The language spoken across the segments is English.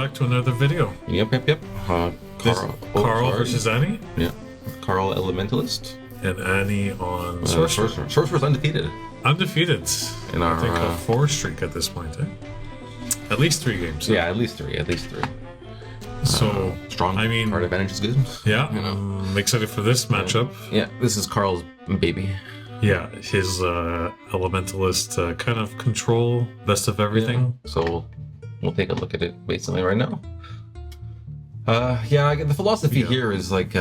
back to another video. Yep. Karl versus Annie? Yeah. Karl Elementalist. And Annie on Sorcerer. Sorcerer's undefeated. Undefeated. In our, I think a 4 streak at this point, eh? At least 3 games. Yeah, at least three. So, strong. I mean, card advantage is good. Yeah, I'm excited for this matchup. Yeah, this is Karl's baby. Yeah, his Elementalist kind of control, best of everything. Yeah. So, we'll take a look at it basically right now. Yeah, the philosophy here is like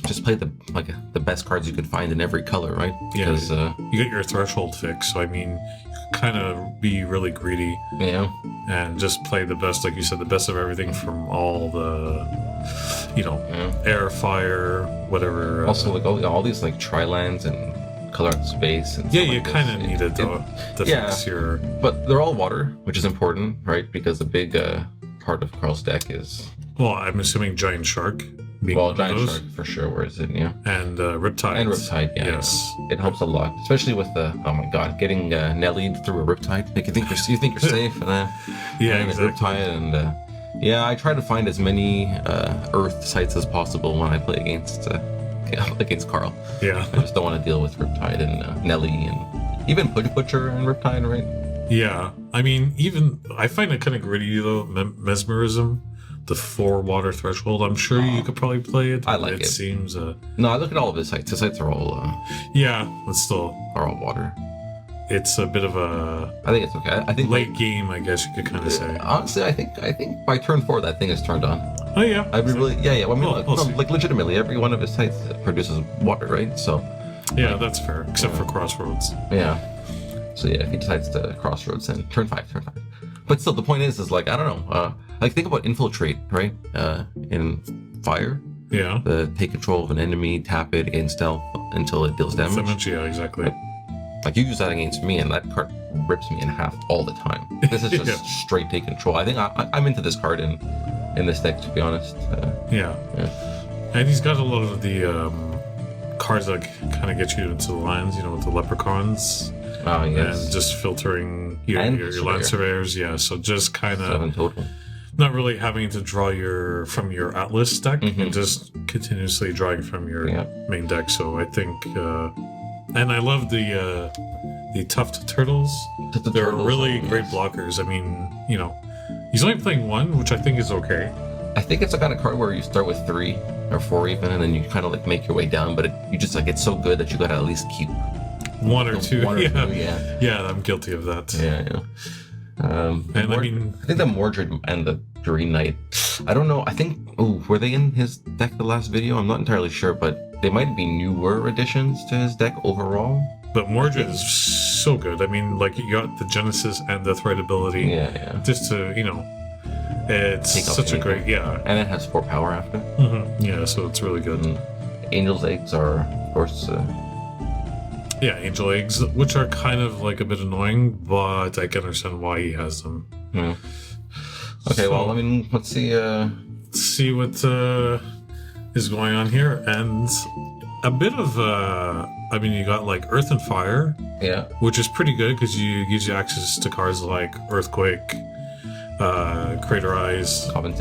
just play the best cards you could find in every color, right? Because you get your threshold fixed, so I mean, you kind of be really greedy. Yeah. And just play the best, like you said, the best of everything from all the, air, fire, whatever. Also, like all these like tri-lands and color out space. And you kind of need it to fix your. But they're all water, which is important, right? Because a big part of Karl's deck is. Well, I'm assuming Giant Shark. Giant Shark for sure. Where is it? Yeah. And Riptide. And Riptide, yeah. Yes. It helps a lot, especially with the oh my god, getting Nellied through a Riptide. Like you think you're safe, and then exactly. Riptide, and I try to find as many Earth sites as possible when I play against Karl. Yeah. I just don't want to deal with Riptide and Nelly and even Butcher and Riptide, right? Yeah. I mean, I find it kind of gritty though. Mesmerism. The 4 water threshold. I'm sure you could probably play it. I like it. It seems. No, I look at all of his sites. His sites are all. But still. Are all water. It's a bit of a. I think it's okay. I think late game. I guess you could kind of say. Honestly, I think by turn 4 that thing is turned on. Oh yeah. I'd be really Well, I mean, like legitimately, every one of his sites produces water, right? So. Yeah, that's fair. Except for Crossroads. Yeah. So yeah, if he decides to Crossroads, then turn 5. But still, the point is like I don't know. Like think about infiltrate, right? In fire. Yeah. Take control of an enemy, tap it in stealth until it deals damage. Yeah, exactly. Like you use that against me, and that card rips me in half all the time. This is just straight take control. I think I'm into this card in this deck, to be honest. Yeah. And he's got a lot of the cards that kind of get you into the lines, with the leprechauns. Oh, yes. And just filtering your land surveyors, so just kind of 7 total. Not really having to draw from your Atlas deck and just continuously drawing from your main deck. So I think, and I love the Tuft Turtles. They're really great blockers. I mean, he's only playing 1, which I think is okay. I think it's a kind of card where you start with 3 or 4 even, and then you kind of like make your way down. But it's so good that you gotta at least keep 1 or 2. Yeah, I'm guilty of that. Yeah. I think the Mordred and the Green Knight, I don't know. I think were they in his deck the last video? I'm not entirely sure, but they might be newer additions to his deck overall. But Mordred is so good. I mean, like you got the Genesis and the Threat ability. Yeah. Just to it's such a great and it has 4 power after. Yeah, so it's really good. Angel's eggs are, of course. Angel eggs, which are kind of like a bit annoying, but I can understand why he has them. Yeah. Okay, well, I mean, let's see. See what is going on here, and a bit of you got like Earth and Fire, which is pretty good because gives you access to cards like Earthquake, Crater Eyes, Common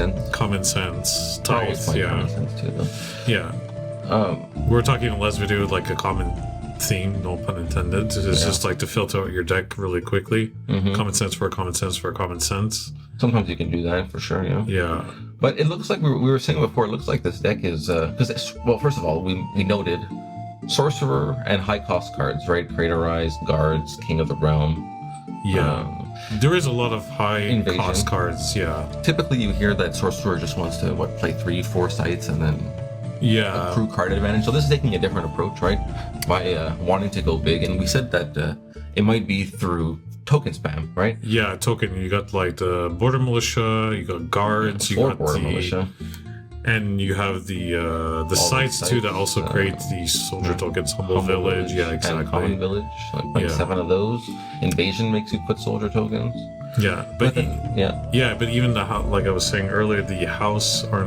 Sense, Tithe, Common Sense too, though. We were talking in the last video like a common theme, no pun intended. It's just like to filter out your deck really quickly. Common sense for a common sense for a common sense. Sometimes you can do that for sure. Yeah. But it looks like we were saying before. It looks like this deck is because first of all, we noted Sorcerer and high cost cards, right? Crater Eyes, Guards, King of the Realm. Yeah. There is a lot of high cost cards. Yeah. Typically, you hear that Sorcerer just wants to play 3-4 sites and then. Accrue card advantage. So this is taking a different approach, right? By wanting to go big, and we said that it might be through token spam, right? Yeah, token. You got like the Border Militia, you got Guards, you got Border Militia, and you have the sites too that also create the soldier tokens. Humble Village, exactly. And Common Village, like 7 of those. Invasion makes you put soldier tokens. Yeah, but but even like I was saying earlier, the House or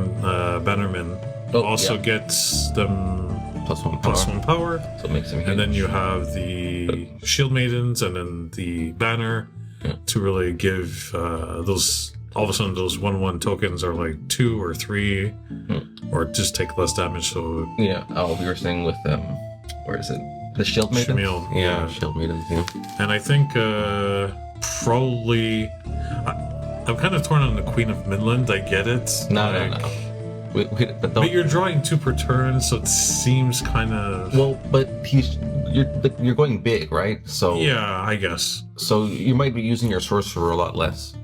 Bannerman. Gets them +1 power. So it makes them huge. And then you have the Shield Maidens and then the Banner to really give those all of a sudden those 1/1 tokens are like 2 or 3, or just take less damage. So yeah. Oh, we were saying with where is it? The Shield Maiden? Yeah, Shield Maiden. Yeah. And I think probably I'm kind of torn on the Queen of Midland. I get it. No. But you're drawing 2 per turn, so it seems kind of... Well, but you're going big, right? So yeah, I guess. So you might be using your Sorcerer a lot less.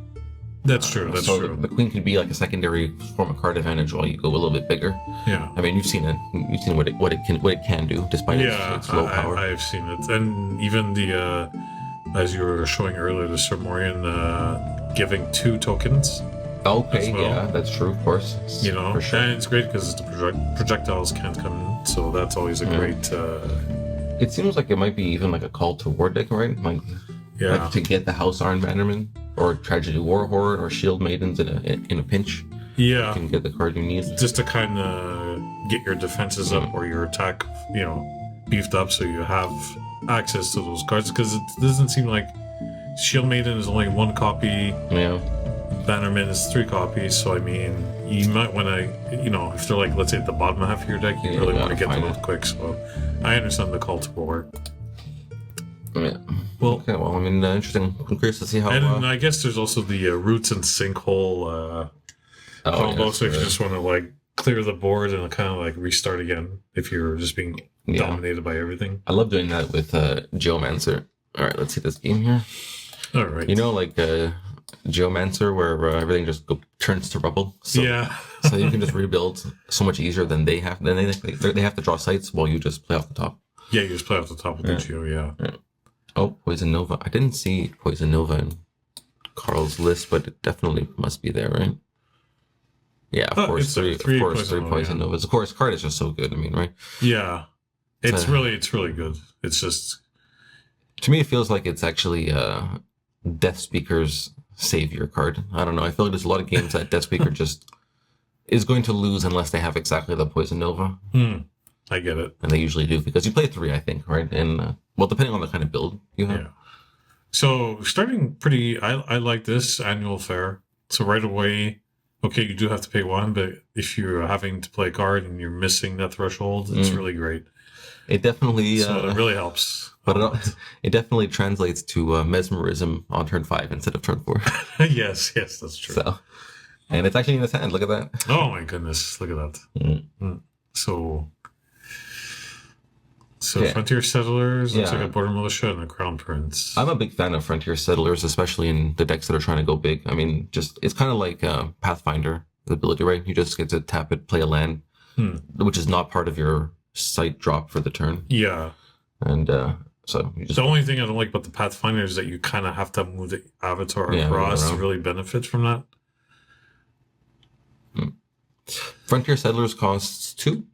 That's true. That's true. The Queen could be like a secondary form of card advantage while you go a little bit bigger. Yeah. I mean, you've seen it. You've seen what it can do despite its low power. I've seen it, and even the as you were showing earlier, the Sermorian giving 2 tokens. Okay, well. Yeah, that's true, of course. You know, for sure. And it's great because the projectiles can't come in, so that's always a great... It seems like it might be even like a call to war deck, right? Like to get the House Iron Bannerman, or Tragedy Warhorde, or Shield Maidens in a pinch. Yeah. You can get the card you need. Just to kind of get your defenses up or your attack, beefed up so you have access to those cards, because it doesn't seem like Shield Maiden is only 1 copy. Yeah. Bannerman is 3 copies, so I mean, you might want to, if they're like, let's say at the bottom half of your deck, you really want to get them out quick, so I understand the call to war. Yeah. Well, okay, well, I mean, interesting. I'm curious to see how... And I guess there's also the Roots and Sinkhole combo, so if you just want to, like, clear the board and kind of, like, restart again if you're just being dominated by everything. I love doing that with Geomancer. All right, let's see this game here. All right. Like... Geomancer, where everything just turns to rubble. So, yeah. So you can just rebuild so much easier than they have. Then they have to draw sites while you just play off the top. Yeah, you just play off the top with the Geo, yeah. Oh, Poison Nova. I didn't see Poison Nova in Karl's list, but it definitely must be there, right? Yeah, of course. Three Poison Novas. Of course, card is just so good. I mean, right? Yeah. It's really good. It's just... To me, it feels like it's actually Death Speaker's savior card. I don't know. I feel like there's a lot of games that Death Speaker just is going to lose unless they have exactly the Poison Nova. I get it. And they usually do, because you play 3, I think, right? And, well, depending on the kind of build you have. Yeah. So, starting pretty... I like this annual fair. So, right away, okay, you do have to pay 1, but if you're having to play a card and you're missing that threshold, it's really great. It definitely... So, it really helps. But it definitely translates to Mesmerism on turn 5 instead of turn 4. yes, that's true. So, and it's actually in his hand. Look at that. Oh my goodness, look at that. So Frontier Settlers, looks like a Border Militia and a Crown Prince. I'm a big fan of Frontier Settlers, especially in the decks that are trying to go big. I mean, it's kind of like Pathfinder, the ability, right? You just get to tap it, play a land, which is not part of your site drop for the turn. Yeah. And so you just... The only thing I don't like about the Pathfinder is that you kind of have to move the avatar across to really benefit from that. Frontier Settlers costs 2?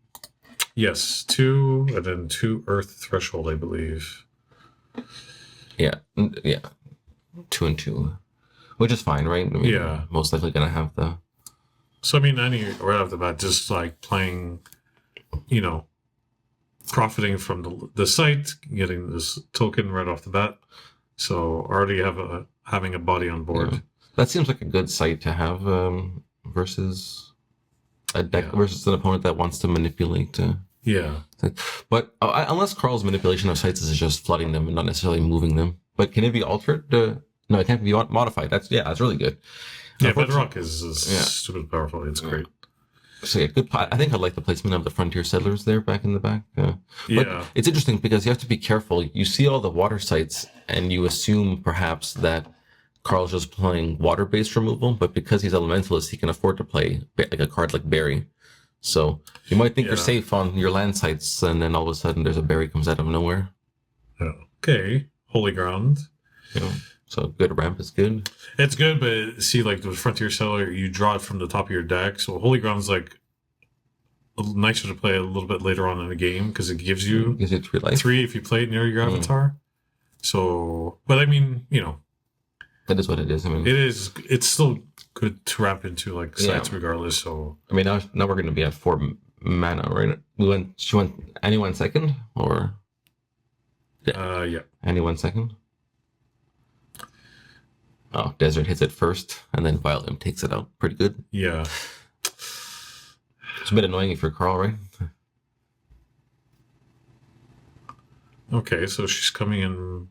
Yes, 2, and then 2 Earth Threshold, I believe. Yeah. 2 and 2. Which is fine, right? I mean, most likely going to have the... So, I mean, right off the bat, just like playing, profiting from the site, getting this token right off the bat. So already having a body on board. Yeah. That seems like a good site to have versus a deck versus an opponent that wants to manipulate. But unless Karl's manipulation of sites is just flooding them and not necessarily moving them. But can it be altered? No, it can't be modified. That's really good. Yeah, Bedrock is stupid powerful. It's great. So yeah, good. I think I like the placement of the Frontier Settlers there back in the back. But it's interesting because you have to be careful. You see all the water sites and you assume perhaps that Karl's just playing water-based removal, but because he's Elementalist, he can afford to play like a card like Berry. So you might think you're safe on your land sites, and then all of a sudden there's a Berry comes out of nowhere. Okay, Holy Ground. So good ramp is good. It's good, but see, like the Frontier Settler, you draw it from the top of your deck. So Holy Ground's like nicer to play a little bit later on in the game because it gives you 3 life. 3 if you play it near your avatar. So, but I mean, that is what it is. I mean, it's still good to wrap into like sites regardless. So I mean, now we're going to be at 4 mana, right? She went Annie 1 second, or Annie 1 second. Oh, Desert hits it first, and then Violent takes it out. Pretty good. Yeah. It's a bit annoying for Karl, right? Okay, so she's coming in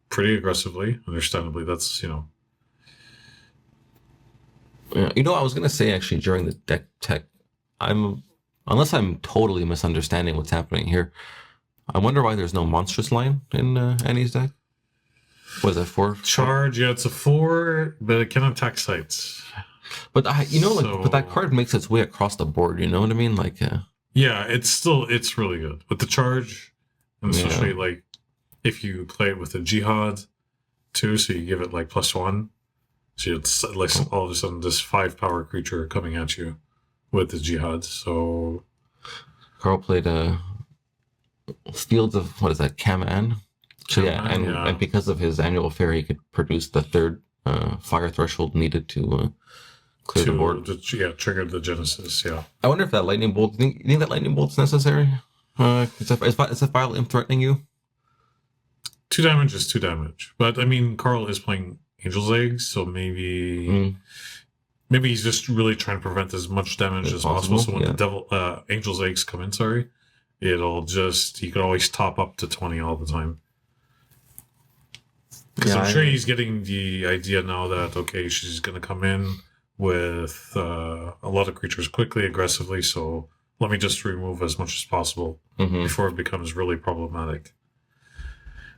pretty aggressively. Understandably, that's, Yeah, I was gonna say actually during the deck tech, unless I'm totally misunderstanding what's happening here. I wonder why there's no monstrous line in Annie's deck. Was that 4? Charge, yeah, it's a 4, but it can attack sites. But but that card makes its way across the board. You know what I mean? Like, yeah, it's really good. But the charge, and especially like if you play it with a jihad too, so you give it like +1, so it's like all of a sudden this 5 power creature coming at you with the jihad. So Karl played Fields of what is that, Kaman? So and because of his annual fair, he could produce the 3rd fire threshold needed to clear the board. Trigger the Genesis. Yeah. I wonder if that lightning bolt. You think that lightning bolt's necessary? Is that Vile Imp threatening you? 2 damage is 2 damage, but I mean, Karl is playing Angel's Eggs, so maybe he's just really trying to prevent as much damage as possible. So when the Angel's Eggs come in, it'll just, you can always top up to 20 all the time. Because I'm sure he's getting the idea now that, okay, she's going to come in with a lot of creatures quickly, aggressively, so let me just remove as much as possible before it becomes really problematic.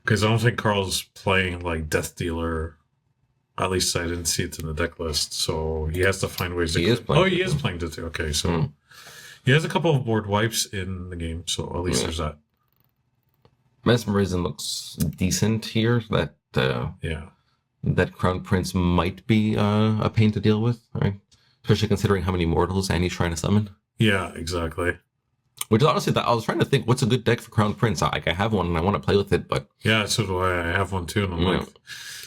Because I don't think Karl's playing like Death Dealer. At least I didn't see it in the deck list, so he has to find ways to... He is playing it too. Okay, so he has a couple of board wipes in the game, so at least there's that. Mesmerism looks decent here. That Crown Prince might be a pain to deal with, right? Especially considering how many mortals Annie's trying to summon. Yeah, exactly. Which is honestly, I was trying to think, what's a good deck for Crown Prince? I have one and I want to play with it, but... Yeah, so do I. I have one too, and I'm like...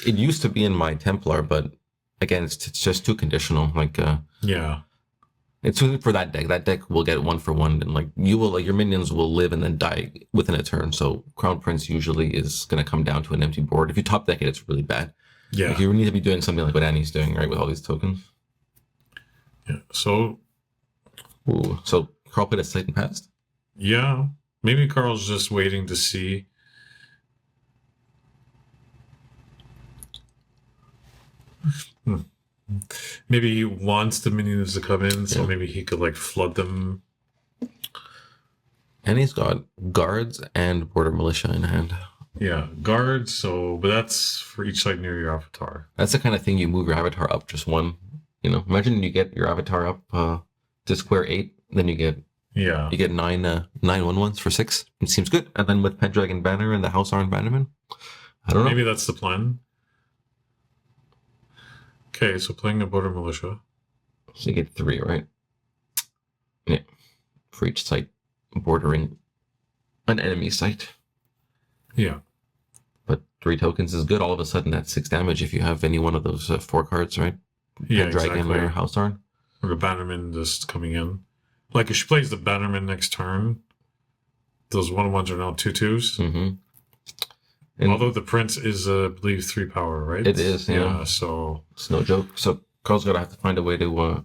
It used to be in my Templar, but again, it's just too conditional. Like, it's for that deck. That deck will get 1 for 1, and like your minions will live and then die within a turn. So Crown Prince usually is going to come down to an empty board. If you top deck it, it's really bad. Yeah, like you need to be doing something like what Annie's doing, right, with all these tokens. Yeah. So Karl played a Slate and passed. Yeah, maybe Karl's just waiting to see. Maybe he wants the minions to come in, so maybe he could like flood them. And he's got guards and border militia in hand. Yeah, guards. But that's for each side near your avatar. That's the kind of thing you move your avatar up just 1. Imagine you get your avatar up to square 8, then you get 9 1/1s for 6. It seems good. And then with Pendragon Banner and the House Arn Bannerman, I don't know. Maybe that's the plan. Okay, so playing a border militia. So you get 3, right? Yeah. For each site bordering an enemy site. Yeah. But 3 tokens is good. All of a sudden, that's 6 damage if you have any one of those 4 cards, right? Yeah, Pendragon exactly. or House Arn. Or the Bannerman just coming in. Like if she plays the Bannerman next turn, those 1/1s are now 2/2s. Mm-hmm. Although the Prince is, I believe, 3 power, right? It is, yeah. So it's no joke. So Karl's gonna have to find a way to.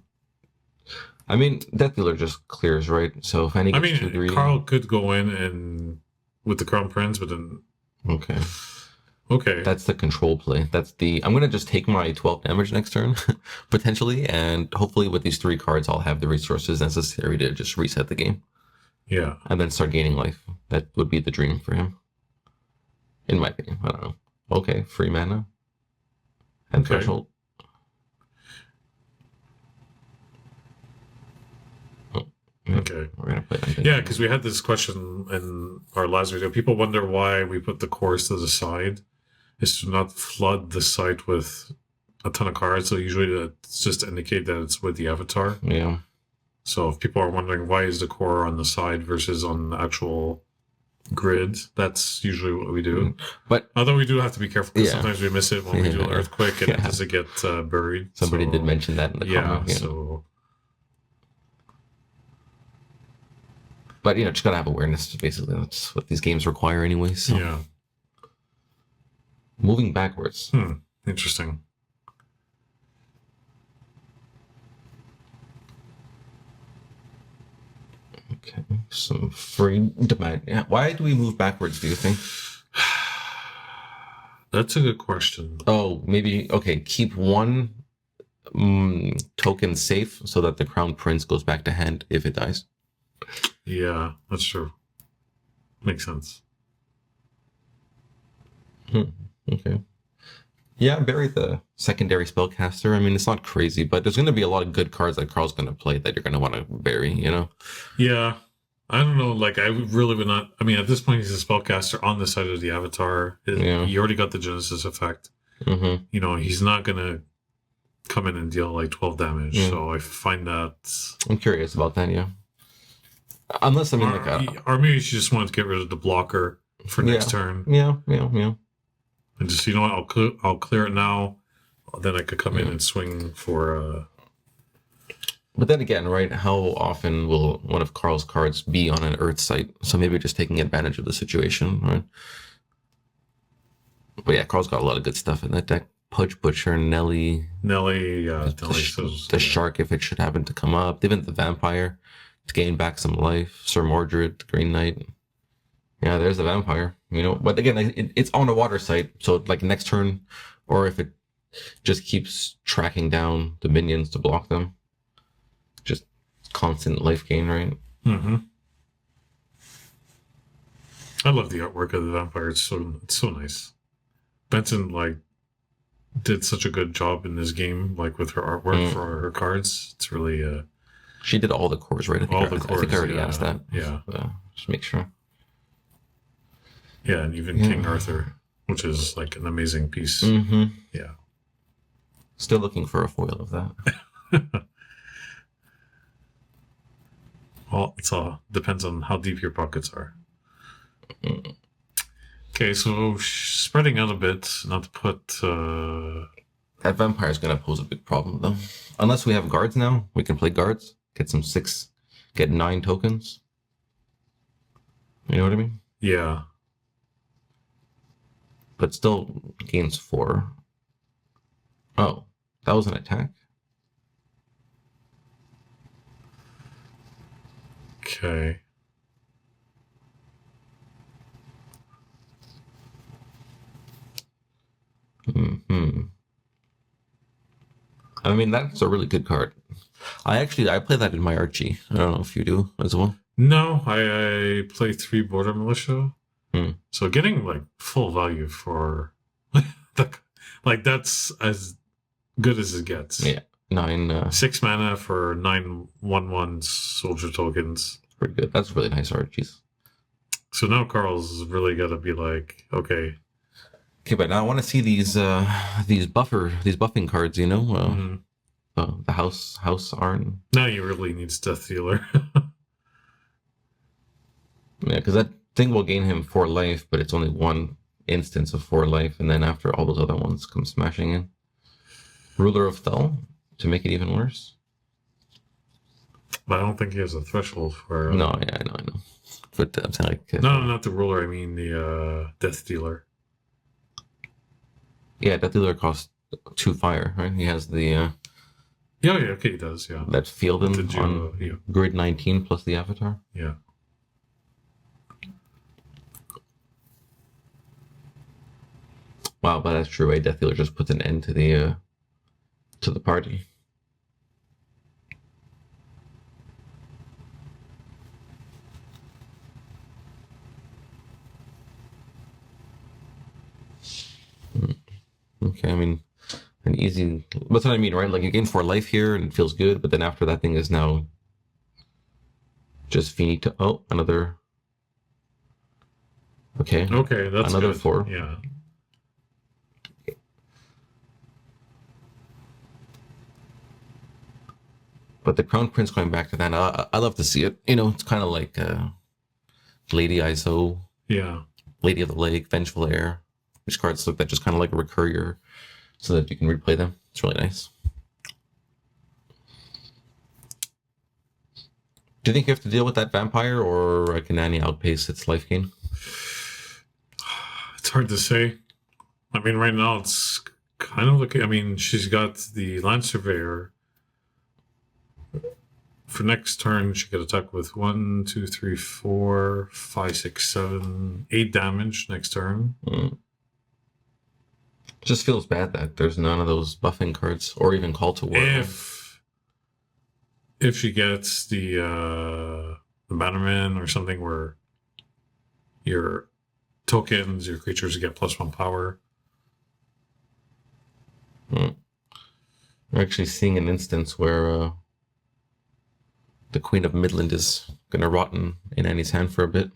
I mean, Death Dealer just clears, right? So if Annie gets too greedy, Karl could go in and with the Crown Prince, but then okay, that's the control play. I'm gonna just take my 12 damage next turn, potentially, and hopefully with these 3 cards, I'll have the resources necessary to just reset the game. Yeah, and then start gaining life. That would be the dream for him. In my opinion, I don't know. Okay, free mana. And threshold. Okay. We're gonna play that. Yeah, because we had this question in our last video. People wonder why we put the cores to the side. Is to not flood the site with a ton of cards. So usually that's just to indicate that it's with the avatar. Yeah. So if people are wondering why is the core on the side versus on the actual grid, that's usually what we do. But although we do have to be careful because sometimes we miss it when we do an earthquake and it doesn't get buried. Somebody did mention that in the comment. So. But just gotta have awareness. Basically, that's what these games require, anyway. So. Yeah. Moving backwards. Interesting. Okay, some free demand. Yeah. Why do we move backwards, do you think? That's a good question. Oh, maybe, okay, keep one token safe so that the crown prince goes back to hand if it dies. Yeah, that's true. Makes sense. Okay. Yeah, bury the secondary spellcaster. I mean, it's not crazy, but there's going to be a lot of good cards that Karl's going to play that you're going to want to bury, you know? Yeah. I don't know. Like, I really would not. I mean, at this point, he's a spellcaster on the side of the avatar. You already got the Genesis effect. Mm-hmm. You know, he's not going to come in and deal like 12 damage. So I find that. I'm curious about that, yeah. Unless, I mean, or maybe you just want to get rid of the blocker for next turn. Yeah. And just, you know what, I'll clear it now. Then I could come in and swing for... But then again, right, how often will one of Karl's cards be on an Earth site? So maybe just taking advantage of the situation, right? But yeah, Karl's got a lot of good stuff in that deck. Pudge Butcher, Nelly, the Shark, if it should happen to come up. Even the Vampire to gain back some life. Sir Mordred, the Green Knight. Yeah, there's the Vampire, you know. But again, it's on a water site, so like next turn, or if it just keeps tracking down the minions to block them, just constant life gain, right? Mm-hmm. I love the artwork of the Vampire. It's so nice. Benson did such a good job in this game, with her artwork for her cards. It's really she did all the cores, right? I think I already asked that. Yeah. Just make sure. Yeah, and even King Arthur, which is an amazing piece. Mm-hmm. Yeah. Still looking for a foil of that. Well, it all depends on how deep your pockets are. Okay, so spreading out a bit, not to put... That Vampire is going to pose a big problem, though. Unless we have guards now, we can play guards, get 9 tokens. You know what I mean? Yeah. But still gains 4. Oh, that was an attack? Okay. I mean, that's a really good card. I play that in my Archie. I don't know if you do as well. No, I play 3 Border Militia. So getting full value for that's as good as it gets. Yeah. 6 mana for 9/1/1 soldier tokens. Pretty good. That's really nice Archies. So now Karl's really got to be okay. Okay, but now I want to see these buffing cards, you know? The House Arn. Now you really need Death Dealer. Yeah, because that thing will gain him 4 life, but it's only 1 instance of 4 life, and then after all those other ones come smashing in. Ruler of Thel to make it even worse. But I don't think he has a threshold for... No, yeah, I know. But I'm saying No, not the Ruler, I mean the Death Dealer. Yeah, Death Dealer costs 2 fire, right? He has the... Yeah, okay, he does, yeah. That Fielden on grid 19 plus the Avatar. Yeah. Wow, but that's true, right? Death Dealer just puts an end to the party. Okay, I mean, an easy... That's what I mean, right? You gain 4 life here, and it feels good, but then after that thing is now just finito. Oh, another... Okay. Okay, that's another good. 4. Yeah. But the Crown Prince going back to that, I love to see it. You know, it's kind of like Lady ISO. Yeah. Lady of the Lake, Vengeful Air. Which cards look that just kind of recur your... So that you can replay them. It's really nice. Do you think you have to deal with that Vampire, or can Annie outpace its life gain? It's hard to say. I mean, right now it's kind of I mean, she's got the Land Surveyor. For next turn, she could attack with 1, 2, 3, 4, 5, 6, 7, 8 damage next turn. Just feels bad that there's none of those buffing cards or even call to war. If she gets the bannerman or something where your tokens, your creatures get +1 power. We're actually seeing an instance where the Queen of Midland is going to rot in Annie's hand for a bit.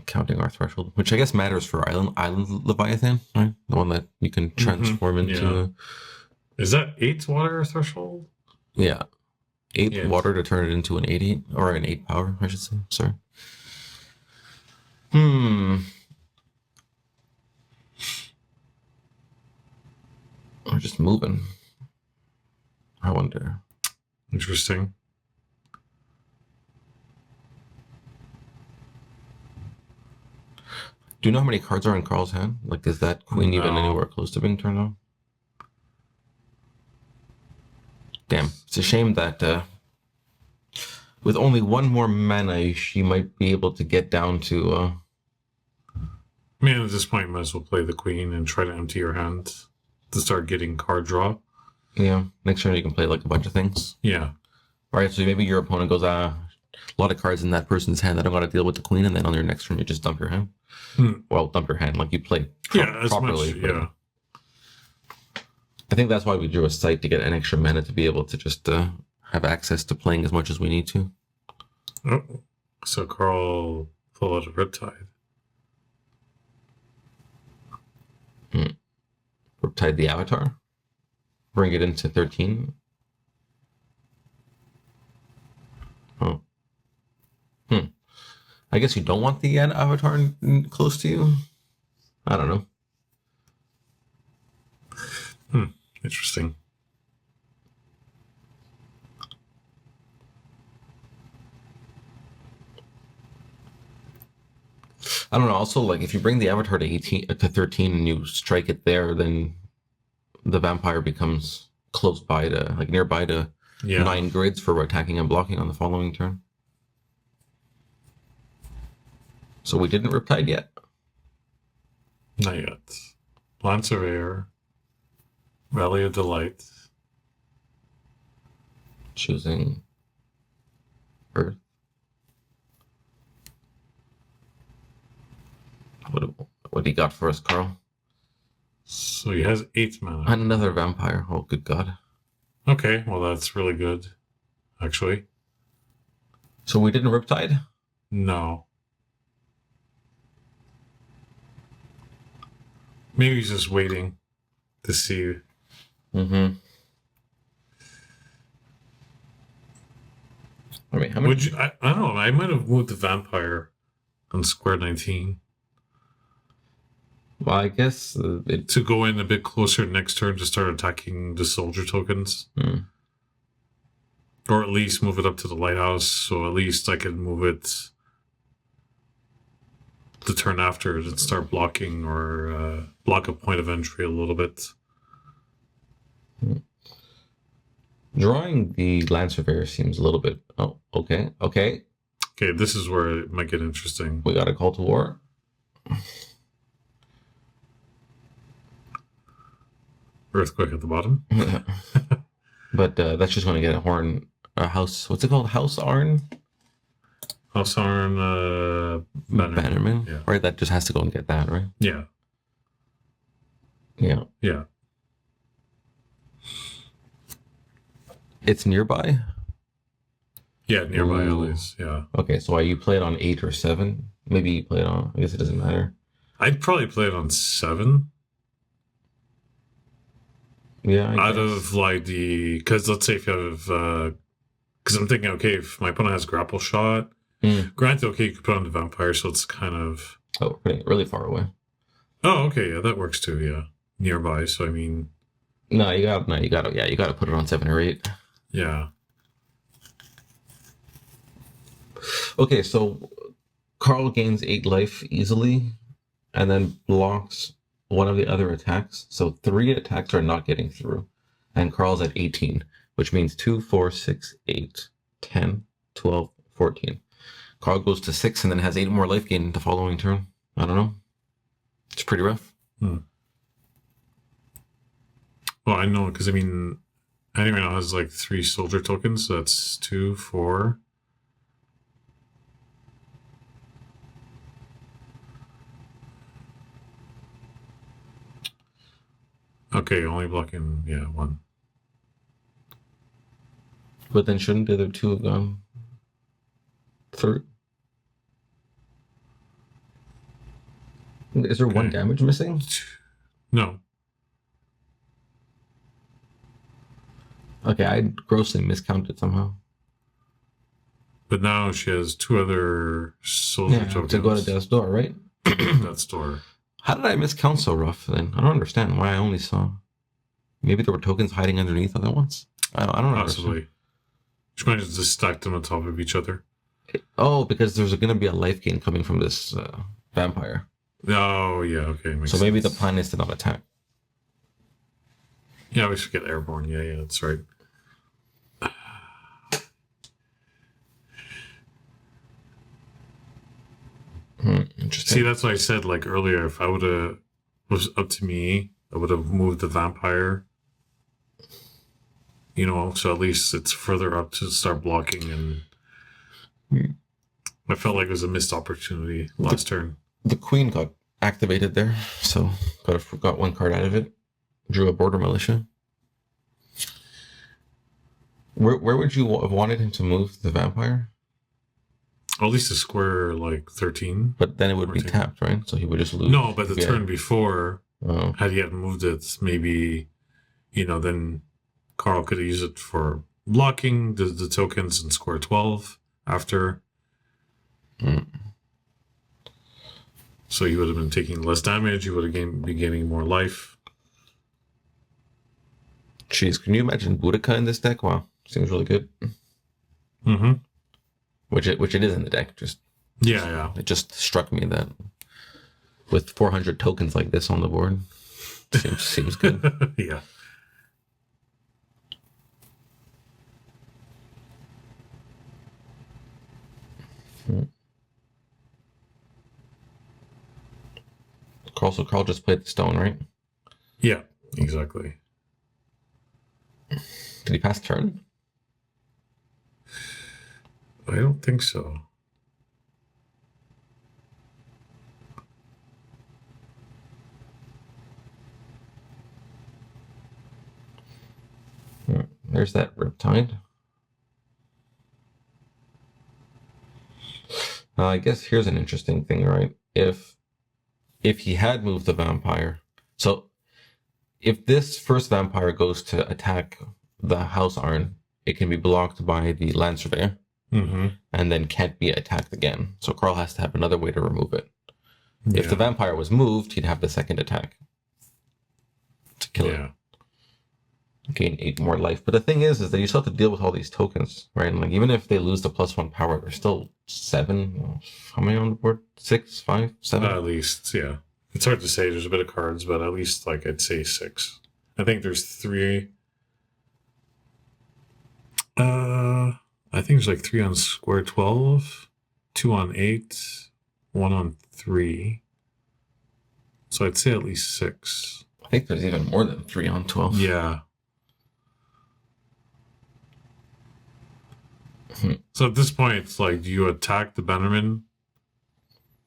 Counting our threshold, which I guess matters for Island Leviathan, right? The one that you can transform into. Yeah. Is that 8 water threshold? Yeah. 8 water to turn it into an 8 or an 8 power, I should say. Sorry. We're just moving. I wonder. Interesting. Do you know how many cards are in Karl's hand? Like, is that queen even anywhere close to being turned on? Damn. It's a shame that with only 1 more mana, she might be able to get down to... I mean, at this point, you might as well play the queen and try to empty your hand to start getting card draw. Yeah. Next turn, you can play, like, a bunch of things. Yeah. Right, so maybe your opponent goes, a lot of cards in that person's hand. I don't got to deal with the queen, and then on your next turn, you just dump your hand. Well, dump your hand, like you play properly. Yeah. I think that's why we drew a site, to get an extra mana to be able to just have access to playing as much as we need to. Oh, so Karl pulled out a Riptide. Riptide the Avatar. Bring it into 13. Oh. I guess you don't want the Avatar close to you? I don't know. Interesting. I don't know. Also, like, if you bring the Avatar to 13 and you strike it there, then the vampire becomes close by to, like, nearby to 9 grids for attacking and blocking on the following turn. So we didn't Riptide yet? Not yet. Lance of Air. Valley of Delight. Choosing Earth. What do you got for us, Karl? So he has 8 mana. Another vampire. Oh, good God. Okay, well, that's really good, actually. So we didn't Riptide? No. Maybe he's just waiting to see. I mean, how many... I don't know. I might have moved the vampire on square 19. Well, I guess... to go in a bit closer next turn to start attacking the soldier tokens. Or at least move it up to the lighthouse, so at least I can move it the turn after and start blocking or block a point of entry a little bit. Drawing the Lance Surveyor seems a little bit... Oh, okay. Okay, this is where it might get interesting. We got a call to war. Earthquake at the bottom. But that's just going to get a house... What's it called? House Arn? House Arn, Bannerman? Yeah. Right, that just has to go and get that, right? Yeah. Yeah. Yeah. It's nearby? Yeah, nearby at least, yeah. Okay, so you play it on 8 or 7? Maybe you play it on... I guess it doesn't matter. I'd probably play it on 7. Yeah, out of like the... Because let's say if you have... Because I'm thinking, okay, if my opponent has grapple shot, granted, okay, you could put on the vampire, so it's kind of... Oh, really far away. Oh, okay, yeah, that works too, yeah. Nearby, so I mean... No, you gotta put it on 7 or 8. Yeah. Okay, so Karl gains 8 life easily, and then blocks one of the other attacks. So 3 attacks are not getting through. And Karl's at 18, which means 2, 4, 6, 8, 10, 12, 14. Karl goes to 6 and then has 8 more life gain the following turn. I don't know. It's pretty rough. Well, I know, because I mean, Annie right now has like 3 soldier tokens, so that's 2, 4. Okay, only blocking, 1. But then shouldn't the other 2 have gone through? Is there 1 damage missing? No. Okay, I grossly miscounted somehow. But now she has 2 other soldier tokens. To go to death's door, right? Death's door. How did I miscount so rough then? I don't understand why I only saw... Maybe there were tokens hiding underneath other ones? I don't know. Possibly. She might have just stacked them on top of each other. Oh, because there's going to be a life gain coming from this vampire. Oh, yeah, okay. So maybe the plan is to not attack. Yeah, we should get airborne. Yeah, that's right. Interesting. See, that's why I said, like, earlier, if I would have... was up to me, I would have moved the vampire. You know, so at least it's further up to start blocking, and I felt like it was a missed opportunity last turn. The queen got activated there, so got 1 card out of it. Drew a border militia. Where would you have wanted him to move the vampire? At least a square, like 13. But then it would 14. Be tapped, right? So he would just lose. No, but the turn before, had he had moved it, maybe, then Karl could have used it for blocking the tokens and square 12 after. So he would have been taking less damage. He would have been gaining more life. Jeez, can you imagine Boudica in this deck? Wow, seems really good. Mm-hmm. Which it is in the deck. Just yeah. It just struck me that with 400 tokens like this on the board, seems good. Yeah. Karl just played the stone, right? Yeah, exactly. Did he pass turn? I don't think so. There's that Riptide. Now, I guess here's an interesting thing, right? If he had moved the vampire, so if this first vampire goes to attack the House Arn, it can be blocked by the Land Surveyor, and then can't be attacked again. So Karl has to have another way to remove it. Yeah. If the vampire was moved, he'd have the second attack to kill it. Gain 8 more life. But the thing is that you still have to deal with all these tokens, right? And like, even if they lose the +1 power, there's still 7. How many on the board? 6, 5, 7? At least, yeah. It's hard to say. There's a bit of cards, but at least, like, I'd say 6. I think there's 3. I think there's like 3 on square 12, 2 on 8, 1 on 3. So I'd say at least 6. I think there's even more than 3 on 12. Yeah. So at this point, it's like, do you attack the Bannerman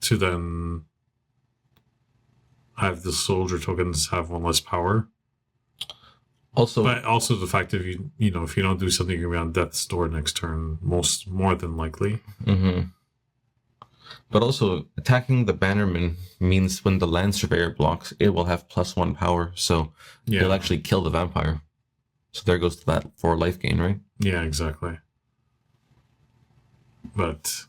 to then have the soldier tokens have 1 less power? But also the fact that if you don't do something, you're gonna be on death's door next turn, more than likely. But also attacking the Bannerman means when the Land Surveyor blocks, it will have +1 power, so he'll actually kill the vampire. So there goes to that 4 life gain, right? Yeah, exactly. But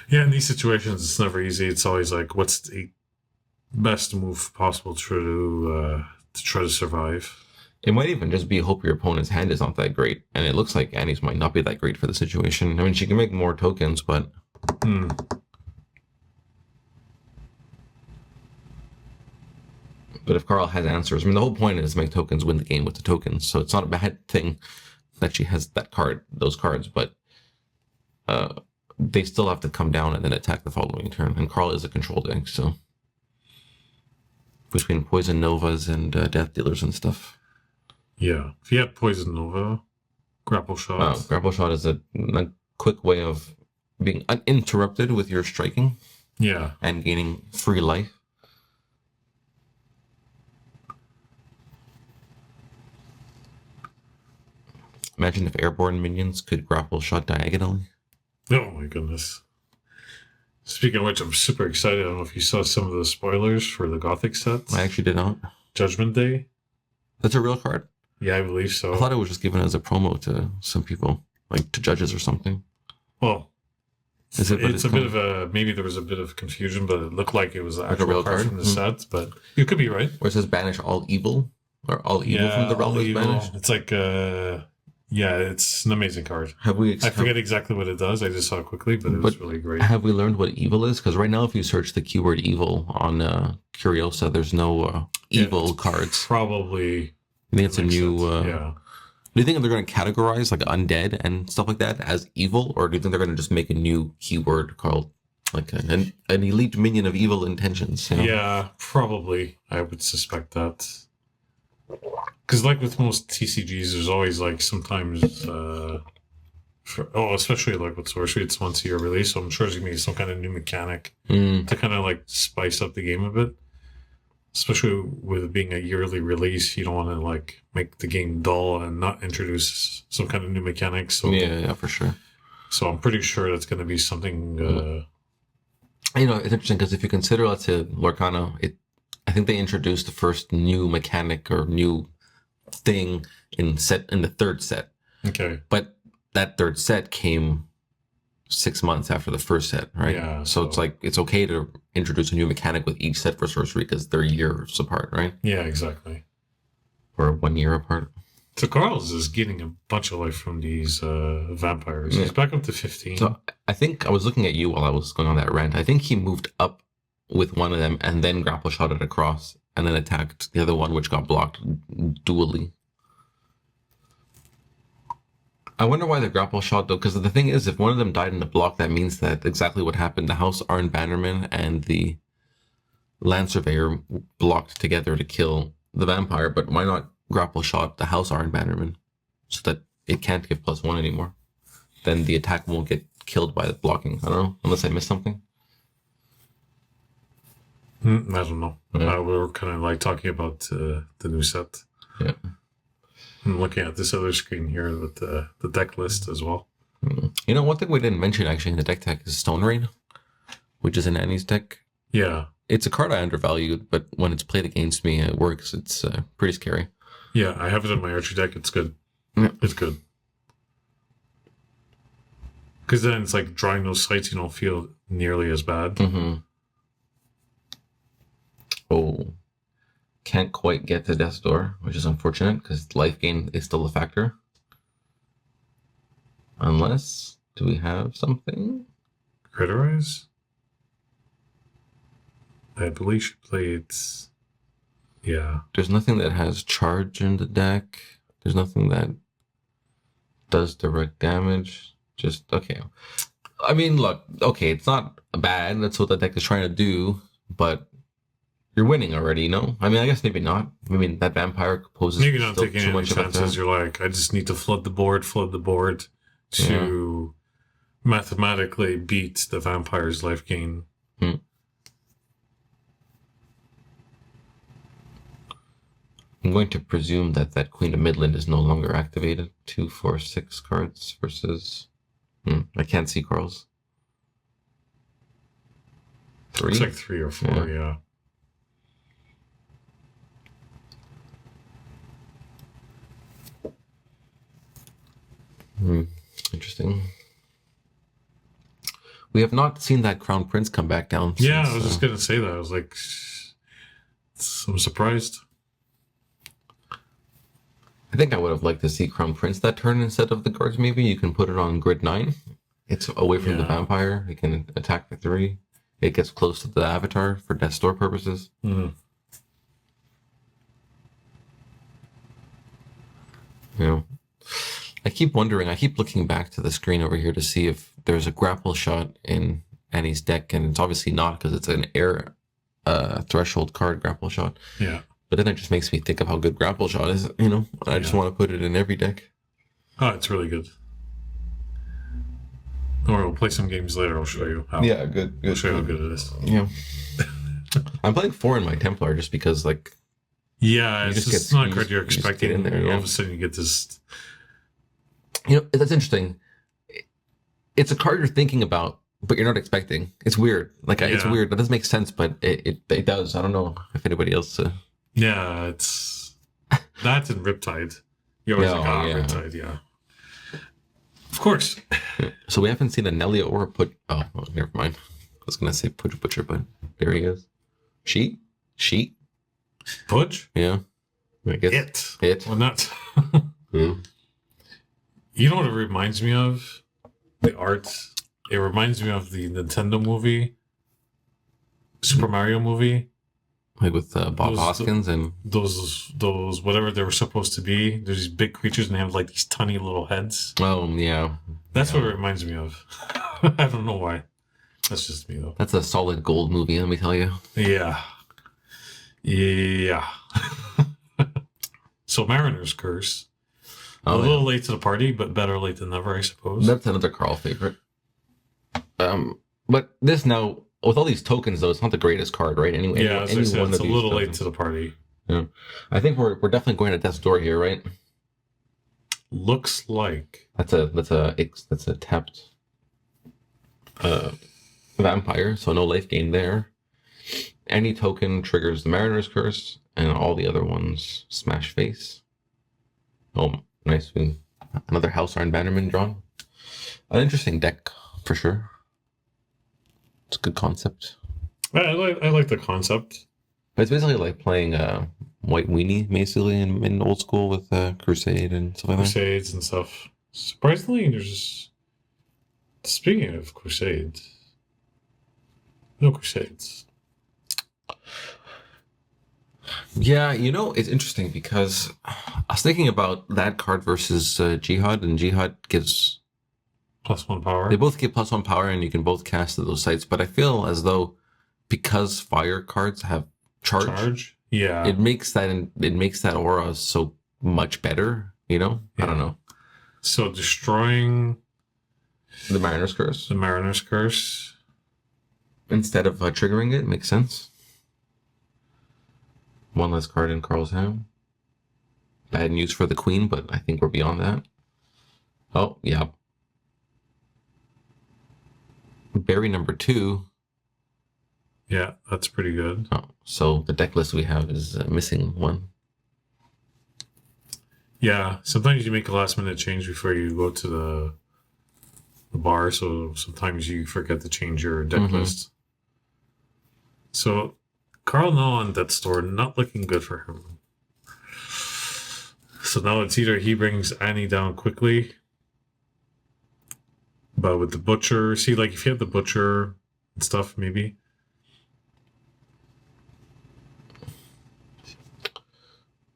yeah, in these situations, it's never easy. It's always like, what's the best move possible to try to survive? It might even just be hope your opponent's hand is not that great, and it looks like Annie's might not be that great for the situation. I mean, she can make more tokens, but But if Karl has answers, I mean, the whole point is make tokens win the game with the tokens. So it's not a bad thing that she has those cards, but they still have to come down and then attack the following turn. And Karl is a control deck, so between Poison Novas and Death Dealers and stuff. Yeah, if you had Poison Nova, Grapple Shot. Grapple Shot is a quick way of being uninterrupted with your striking. Yeah. And gaining free life. Imagine if airborne minions could grapple shot diagonally. Oh my goodness. Speaking of which, I'm super excited. I don't know if you saw some of the spoilers for the Gothic sets. I actually did not. Judgment Day. That's a real card? Yeah, I believe so. I thought it was just given as a promo to some people, like to judges or something. Well, it's a bit of a, maybe there was a bit of confusion, but it looked like it was actually a real card from the set, but you could be right. Where it says banish all evil, or all evil from the realm is banished. It's like, yeah, it's an amazing card. I forget exactly what it does. I just saw it quickly, but it was really great. Have we learned what evil is? Because right now, if you search the keyword evil on Curiosa, there's no evil cards. Probably. I think it's a new... yeah. Do you think they're going to categorize like undead and stuff like that as evil, or do you think they're going to just make a new keyword called like an elite minion of evil intentions? You know? Yeah, probably. I would suspect that. Because like with most TCGs, there's always like sometimes, especially like with Sorcery, it's once a year release, so I'm sure there's going to be some kind of new mechanic to kind of like spice up the game a bit. Especially with it being a yearly release, you don't want to like make the game dull and not introduce some kind of new mechanics. So yeah, for sure. So I'm pretty sure that's going to be something. You know, it's interesting because if you consider, let's say, Lorcana, I think they introduced the first new mechanic or new thing in the third set. Okay. But that third set came 6 months after the first set, right? Yeah. So it's like, it's okay to introduce a new mechanic with each set for Sorcery because they're years apart, right? Yeah, exactly. Or 1 year apart. So Karl's is getting a bunch of life from these vampires. He's back up to 15. So I think I was looking at you while I was going on that rant. I think he moved up with one of them and then grapple shot it across and then attacked the other one, which got blocked dually. I wonder why the grapple shot, though, because the thing is, if one of them died in the block, that means that exactly what happened. The House Arn Bannerman and the Land Surveyor blocked together to kill the vampire, but why not grapple shot the House Arn Bannerman so that it can't give +1 anymore? Then the attack won't get killed by the blocking. I don't know, unless I missed something. I don't know. Yeah. We were kind of like talking about the new set. Yeah. I'm looking at this other screen here with the deck list as well. You know, one thing we didn't mention actually in the deck tech is Stone Rain, which is an Annie's deck. Yeah. It's a card I undervalued, but when it's played against me, it works. It's pretty scary. Yeah, I have it in my archery deck. It's good. Yeah. It's good. Because then it's like drawing those sights, you don't feel nearly as bad. Mm-hmm. Oh. Can't quite get to Death's Door, which is unfortunate because life gain is still a factor. Unless, do we have something? Criterize? I believe she played. Yeah. There's nothing that has charge in the deck. There's nothing that does direct damage. Just, okay. I mean, look, okay, it's not bad. That's what the deck is trying to do, but you're winning already, you know? I mean, I guess maybe not. I mean, that vampire poses maybe not taking any chances. You're like, I just need to flood the board to mathematically beat the vampire's life gain. I'm going to presume that Queen of Midland is no longer activated. 2, 4, 6 cards versus... I can't see Karl's. 3? It's like 3 or 4, yeah. Interesting. We have not seen that Crown Prince come back down. Yeah, I was just going to say that. I was like, I'm surprised. I think I would have liked to see Crown Prince that turn instead of the guards, maybe. You can put it on grid 9. It's away from the vampire. It can attack for 3. It gets close to the avatar for Death's Door purposes. Yeah. I keep wondering, I keep looking back to the screen over here to see if there's a grapple shot in Annie's deck, and it's obviously not because it's an air threshold card grapple shot. Yeah. But then it just makes me think of how good grapple shot is, I just want to put it in every deck. Oh, it's really good. Or we'll play some games later. I'll show you how. Yeah, good. I'll show you how good it is. Yeah. I'm playing 4 in my Templar just because, like... Yeah, it's just not a card you're expecting. In there, all of a sudden you get this... That's interesting. It's a card you're thinking about, but you're not expecting. It's weird. It's weird. That doesn't make sense, but it does. I don't know if anybody else... Yeah, it's... That's in Riptide. You're always Riptide, yeah. Of course. So we haven't seen a Nelia or a Put... Oh, never mind. I was going to say Butcher, but there he is. Sheet? Pudge? Yeah. I guess. It. Well, not... Yeah. You know what it reminds me of? The art. It reminds me of the Nintendo movie. Super Mario movie. Like with Bob Hoskins and... Those, whatever they were supposed to be. There's these big creatures and they have like these tiny little heads. Oh, yeah. That's what it reminds me of. I don't know why. That's just me, though. That's a solid gold movie, let me tell you. Yeah. So Mariner's Curse. A little late to the party, but better late than never, I suppose. That's another Karl favorite. But this now, with all these tokens, though, it's not the greatest card, right? Anyway, yeah, as I said, it's a little late to the party. Yeah. I think we're definitely going to death's door here, right? Looks like. That's a tapped vampire, so no life gain there. Any token triggers the Mariner's Curse, and all the other ones smash face. Oh, nice. Another House Iron Bannerman drawn. An interesting deck, for sure. It's a good concept. I like the concept. But it's basically like playing White Weenie, basically, in old school with Crusade and stuff like that. Crusades and stuff. Surprisingly, there's... Speaking of Crusades... No Crusades. Yeah, it's interesting because I was thinking about that card versus Jihad, and Jihad gives... +1 power. They both give +1 power, and you can both cast at those sites, but I feel as though because fire cards have charge, yeah, it makes that aura so much better, Yeah. I don't know. So destroying... The Mariner's Curse. The Mariner's Curse. Instead of triggering it, makes sense. One less card in Karl's hand. Bad news for the Queen, but I think we're beyond that. Oh, yeah. Berry number 2. Yeah, that's pretty good. Oh, so the deck list we have is missing one. Yeah, sometimes you make a last minute change before you go to the bar, so sometimes you forget to change your deck list. So Karl now on Death's Door, not looking good for him. So now it's either he brings Annie down quickly, but with the Butcher, see, like if you have the Butcher and stuff, maybe.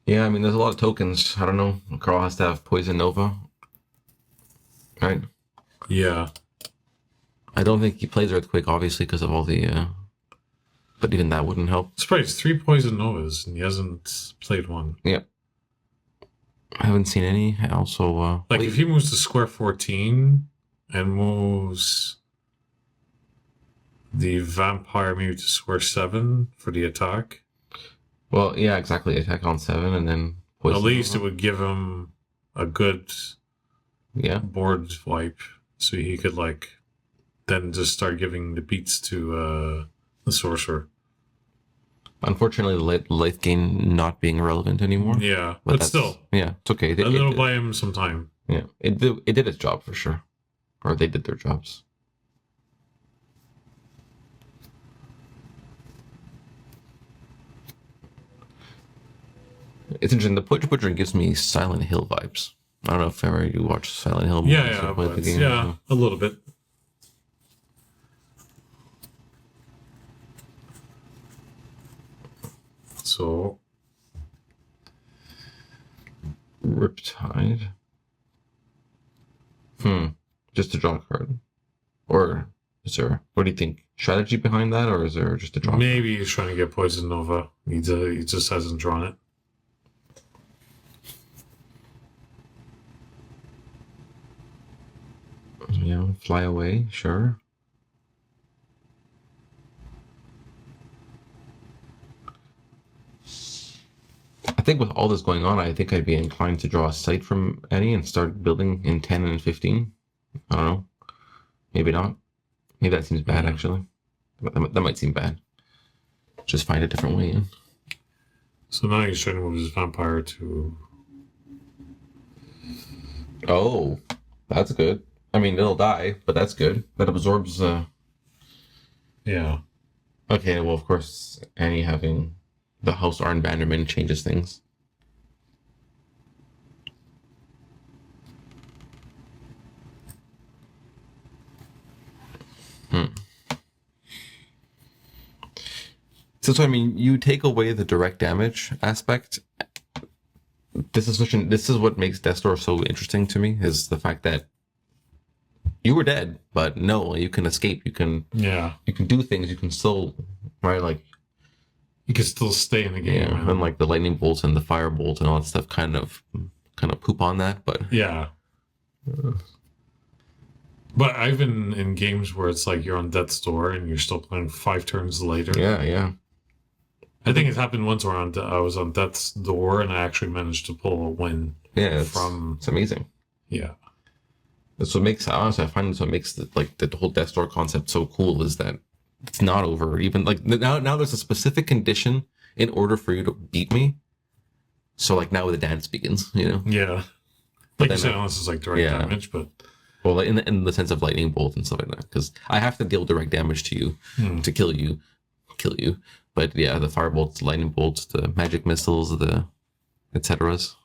Yeah, I mean, there's a lot of tokens. I don't know. Karl has to have Poison Nova, right? Yeah. I don't think he plays Earthquake, obviously, because of all the... But even that wouldn't help. Surprise, 3 Poison Novas, and he hasn't played one. Yeah. I haven't seen any. I also... like, if he moves to square 14 and moves the Vampire maybe to square 7 for the attack... Well, yeah, exactly. Attack on 7 and then... At least it would give him a good board wipe. So he could, like, then just start giving the beats to the Sorcerer. Unfortunately, life gain not being relevant anymore. Yeah, but still. Yeah, it's okay. It'll buy him some time. Yeah, it did its job for sure. Or they did their jobs. It's interesting. The Butcher gives me Silent Hill vibes. I don't know if ever you watch Silent Hill movies or played the game. Yeah, a little bit. So Riptide. Just to draw a card. Or is there, what do you think? Strategy behind that, or is there just a draw? Maybe he's trying to get Poison Nova. He just hasn't drawn it. Yeah, fly away, sure. I think with all this going on, I think I'd be inclined to draw a sight from Annie and start building in 10 and 15. I don't know. Maybe not. Maybe that seems bad, actually. That might seem bad. Just find a different way in. So now he's trying to move his vampire to... Oh, that's good. I mean, it'll die, but that's good. That absorbs... Yeah. Okay, well, of course, Annie having the House Arn Bannerman changes things. So I mean, you take away the direct damage aspect. This is what makes Death's Door so interesting to me, is the fact that you were dead, but no, you can escape. You can do things. You can still, right? Like, you can still stay in the game. Yeah, and like the lightning bolts and the fire bolt and all that stuff kind of poop on that, but yeah. But I've been in games where it's like you're on Death's Door and you're still playing 5 turns later. Yeah. I think it happened once where I was on Death's Door and I actually managed to pull a win. Yeah, it's amazing. Yeah. That's what makes, honestly, I find that's what makes the whole Death's Door concept so cool, is that it's not over. Even like now there's a specific condition in order for you to beat me. So like now the dance begins, you know? Yeah. Like you said, unless it's like direct damage, but... Well, in the sense of lightning bolt and stuff like that, because I have to deal direct damage to you to kill you. But yeah, the fire bolts, the lightning bolts, the magic missiles, the etc.s.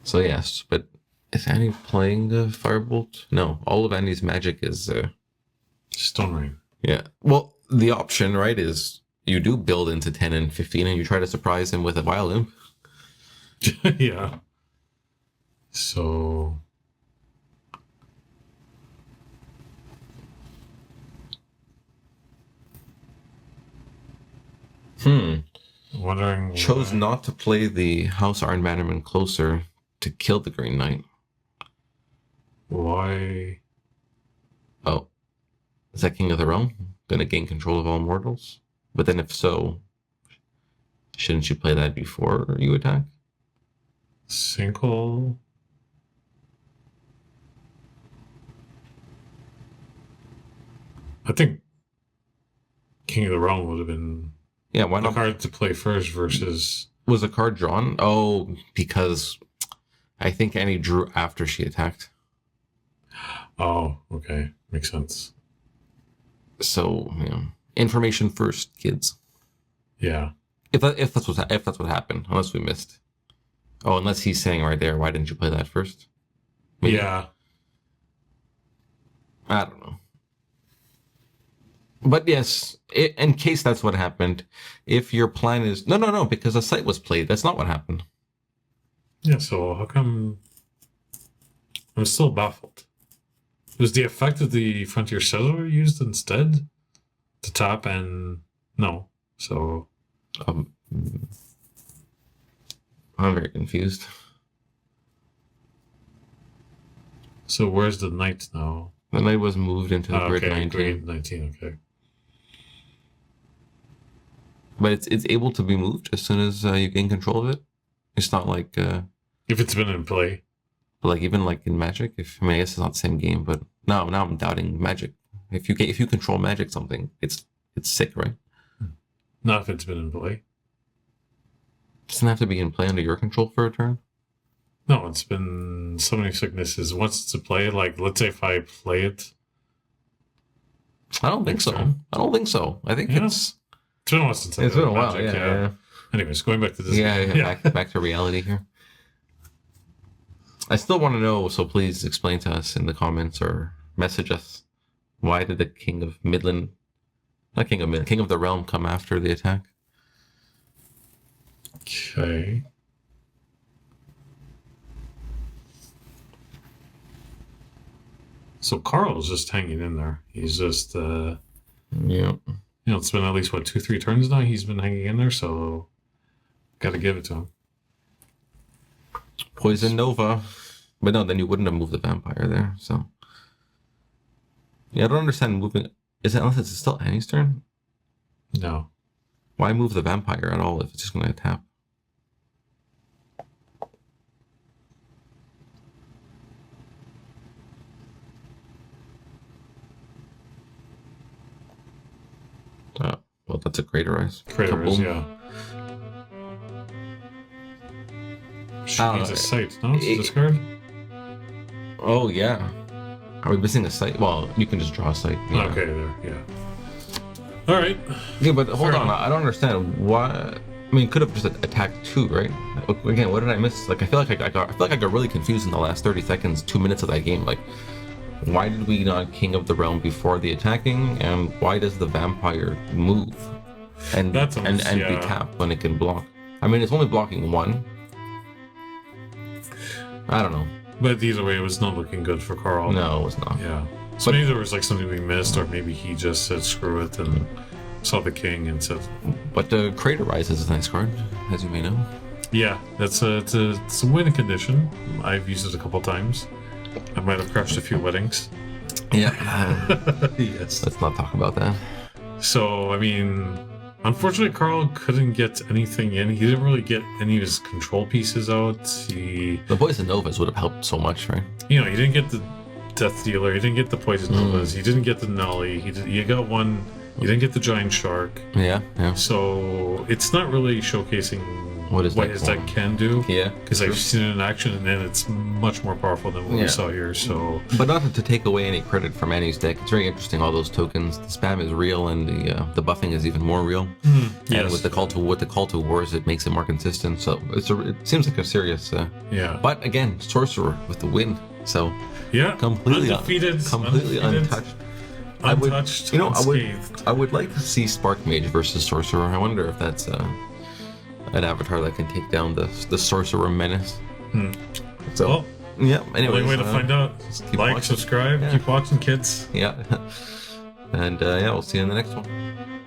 So yes, but is Annie playing the firebolt? No, all of Annie's magic is Stone Rain. Yeah. Well, the option, right, is you do build into 10 and 15 and you try to surprise him with a Violin. Yeah. So... Wondering... Chose not to play the House Arn Bannerman closer to kill the Green Knight. Why? Oh. Is that King of the Realm? Gonna gain control of all mortals? But then if so, shouldn't you play that before you attack? Single... I think King of the Realm would have been why not? A card to play first versus... Was a card drawn? Oh, because I think Annie drew after she attacked. Oh, okay. Makes sense. So, information first, kids. Yeah. If that's what happened, unless we missed. Oh, unless he's saying right there, why didn't you play that first? Maybe. Yeah. I don't know. But yes, in case that's what happened, if your plan is... No, because a site was played. That's not what happened. Yeah, so how come... I'm still baffled. Was the effect of the Frontier Settler used instead? To tap and... No. So... I'm very confused. So where's the knight now? The knight was moved into the grid 19. Grid 19, okay. But it's able to be moved as soon as you gain control of it. It's not like... if it's been in play. Like even like in Magic, I guess it's not the same game, but now I'm doubting Magic. If you control Magic something, it's sick, right? Not if it's been in play. It doesn't have to be in play under your control for a turn? No, it's been so many sicknesses. Once it's in play, like let's say if I play it. I don't think so. I think it's been a while since it's been a while. Yeah. Anyways, going back to this. Back to reality here. I still want to know, so please explain to us in the comments or message us. Why did the King of the Realm come after the attack? Okay. So Karl's just hanging in there. He's just, it's been at least, 2-3 turns now he's been hanging in there, so gotta give it to him. Poison Nova. But no, then you wouldn't have moved the vampire there, so. Yeah, I don't understand moving. Is it unless it's still Annie's turn? No. Why move the vampire at all if it's just going to tap? Well, that's a Craterize. Craterize, yeah. She needs a sight, no? It's a discard? Oh, yeah. Are we missing a sight? Well, you can just draw a sight. Yeah. Okay, there, yeah. Alright. Yeah, but hold on, I don't understand why. I mean, could have just attacked 2, right? Again, what did I miss? Like, I feel like I got really confused in the last 30 seconds, 2 minutes of that game. Like, why did we not King of the Realm before the attacking? And why does the vampire move and be tapped when it can block? I mean, it's only blocking 1. I don't know. But either way, it was not looking good for Karl. No, it was not. Yeah. So maybe there was like something we missed, or maybe he just said screw it and saw the king and said. But Craterize is a nice card, as you may know. Yeah, it's a win condition. I've used it a couple times. I might have crushed a few weddings. Yeah. Yes. Let's not talk about that. So, I mean, unfortunately, Karl couldn't get anything in. He didn't really get any of his control pieces out. The Poison Novas would have helped so much, right? You know, he didn't get the Death Dealer. He didn't get the Poison Novas. He didn't get the Nully. He got one. He didn't get the Giant Shark. Yeah. So it's not really showcasing what his deck can do. Yeah. Because I've seen it in action, and then it's much more powerful than what we saw here. So, but not to take away any credit from Annie's deck. It's very interesting. All those tokens, the spam is real, and the buffing is even more real. And with the call to wars, it makes it more consistent. So it seems like a serious. But again, Sorcerer with the win. So completely undefeated, completely untouched. Untouched. I would like to see Spark Mage versus Sorcerer. I wonder if that's an avatar that can take down the Sorcerer menace. So, anyway. Only way to find out. Like, subscribe, keep watching, kids. Yeah. And we'll see you in the next one.